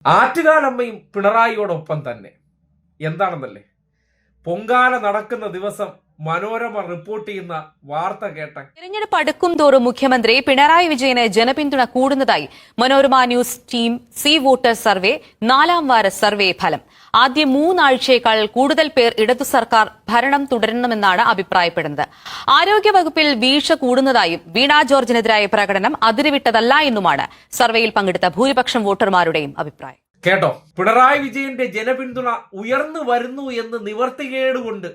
ആറ്റുകാലമ്മയും പിണറായിയോടൊപ്പം തന്നെ. എന്താണെന്നല്ലേ, പൊങ്കാല നടക്കുന്ന ദിവസം മനോരമ റിപ്പോർട്ട് ചെയ്യുന്ന വാർത്ത കേട്ട. തിരഞ്ഞെടുപ്പ് അടുക്കും തോറും മുഖ്യമന്ത്രി പിണറായി വിജയന് ജനപിന്തുണ കൂടുന്നതായി Manorama news team C voter survey 4ാം വാര സർവേ ഫലം. ആദ്യ 3 ആഴ്ചയേക്കാൾ കൂടുതൽ പേർ ഇടതു സർക്കാർ ഭരണം തുടരണമെന്നാണ് അഭിപ്രായപ്പെടുന്നത്. ആരോഗ്യവകുപ്പിൽ വീഴ്ച കൂടുന്നതായും വീണ ജോർജിനെതിരായ പ്രകടനം അതിരുവിട്ടതല്ല എന്നുമാണ് സർവേയിൽ പങ്കെടുത്ത ഭൂരിപക്ഷം വോട്ടർമാരുടെയും അഭിപ്രായം. കേട്ടോ, പിണറായി വിജയന്റെ ജനപിന്തുണ ഉയർന്നു വരുന്നു എന്ന് നിവർത്തികേടുകൊണ്ട്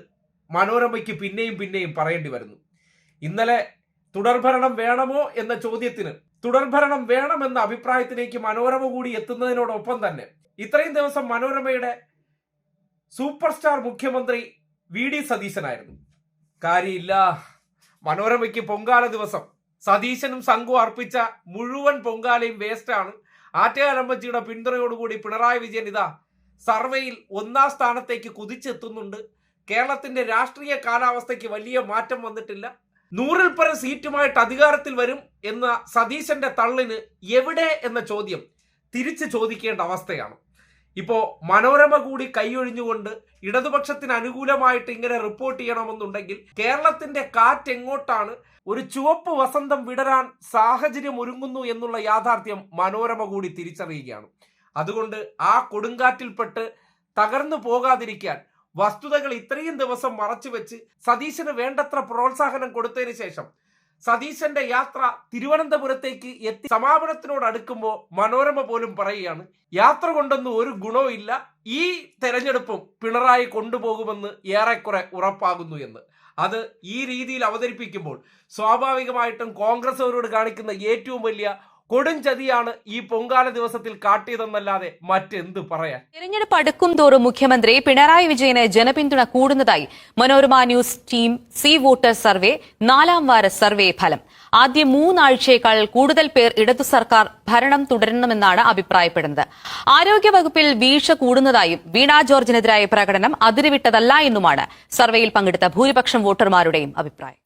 മനോരമയ്ക്ക് പിന്നെയും പറയേണ്ടി വരുന്നു. ഇന്നലെ തുടർഭരണം വേണമോ എന്ന ചോദ്യത്തിന് തുടർഭരണം വേണമെന്ന അഭിപ്രായത്തിലേക്ക് മനോരമ കൂടി എത്തുന്നതിനോടൊപ്പം തന്നെ ഇത്രയും ദിവസം മനോരമയുടെ സൂപ്പർ സ്റ്റാർ മുഖ്യമന്ത്രി വി ഡി സതീശനായിരുന്നു. കാര്യമില്ല, മനോരമയ്ക്ക് പൊങ്കാല ദിവസം സതീശനും സംഘവും അർപ്പിച്ച മുഴുവൻ പൊങ്കാലയും വേസ്റ്റാണ്. ആറ്റുകാലമ്മച്ചിയുടെ പിന്തുണയോടുകൂടി പിണറായി വിജയൻ ഇതാ സർവേയിൽ 1ാം സ്ഥാനത്തേക്ക് കുതിച്ചെത്തുന്നുണ്ട്. കേരളത്തിന്റെ രാഷ്ട്രീയ കാലാവസ്ഥയ്ക്ക് വലിയ മാറ്റം വന്നിട്ടില്ല. 100ൽ പരം സീറ്റുമായിട്ട് അധികാരത്തിൽ വരും എന്ന സതീശന്റെ തള്ളിന് എവിടെ എന്ന ചോദ്യം തിരിച്ചു ചോദിക്കേണ്ട അവസ്ഥയാണ്. ഇപ്പോ മനോരമ കൂടി കൈയൊഴിഞ്ഞുകൊണ്ട് ഇടതുപക്ഷത്തിന് അനുകൂലമായിട്ട് ഇങ്ങനെ റിപ്പോർട്ട് ചെയ്യണമെന്നുണ്ടെങ്കിൽ കേരളത്തിന്റെ കാറ്റ് എങ്ങോട്ടാണ്, ഒരു ചുവപ്പ് വസന്തം വിടരാൻ സാഹചര്യം ഒരുങ്ങുന്നു എന്നുള്ള യാഥാർത്ഥ്യം മനോരമ കൂടി തിരിച്ചറിയുകയാണ്. അതുകൊണ്ട് ആ കൊടുങ്കാറ്റിൽപ്പെട്ട് തകർന്നു പോകാതിരിക്കാൻ വസ്തുതകൾ ഇത്രയും ദിവസം മറച്ചുവെച്ച് സതീശന് വേണ്ടത്ര പ്രോത്സാഹനം കൊടുത്തതിന് ശേഷം സതീശന്റെ യാത്ര തിരുവനന്തപുരത്തേക്ക് എത്തി സമാപനത്തിനോട് അടുക്കുമ്പോൾ മനോരമ പോലും പറയുകയാണ്, യാത്ര കൊണ്ടൊന്നും ഒരു ഗുണവും ഇല്ല, ഈ തെരഞ്ഞെടുപ്പും പിണറായി കൊണ്ടുപോകുമെന്ന് ഏറെക്കുറെ ഉറപ്പാകുന്നു എന്ന്. അത് ഈ രീതിയിൽ അവതരിപ്പിക്കുമ്പോൾ സ്വാഭാവികമായിട്ടും കോൺഗ്രസ് അവരോട് കാണിക്കുന്ന ഏറ്റവും വലിയ കൊടുംചതിയാണ് ഈ പൊങ്കാല ദിവസത്തിൽ കാട്ടിയതെന്നല്ലാതെ മറ്റെന്ത് പറയാൻ. തിരഞ്ഞെടുപ്പ് അടുക്കും തോറും മുഖ്യമന്ത്രി പിണറായി വിജയന് ജനപിന്തുണ കൂടുന്നതായി Manorama news team C voter survey 4ാം വാര സർവേ ഫലം. ആദ്യ 3 ആഴ്ചയേക്കാൾ കൂടുതൽ പേർ ഇടതു സർക്കാർ ഭരണം തുടരണമെന്നാണ് അഭിപ്രായപ്പെടുന്നത്. ആരോഗ്യവകുപ്പിൽ വീഴ്ച കൂടുന്നതായും വീണ ജോർജിനെതിരായ പ്രകടനം അതിരുവിട്ടതല്ല എന്നുമാണ് സർവേയിൽ പങ്കെടുത്ത ഭൂരിപക്ഷം വോട്ടർമാരുടെയും അഭിപ്രായം.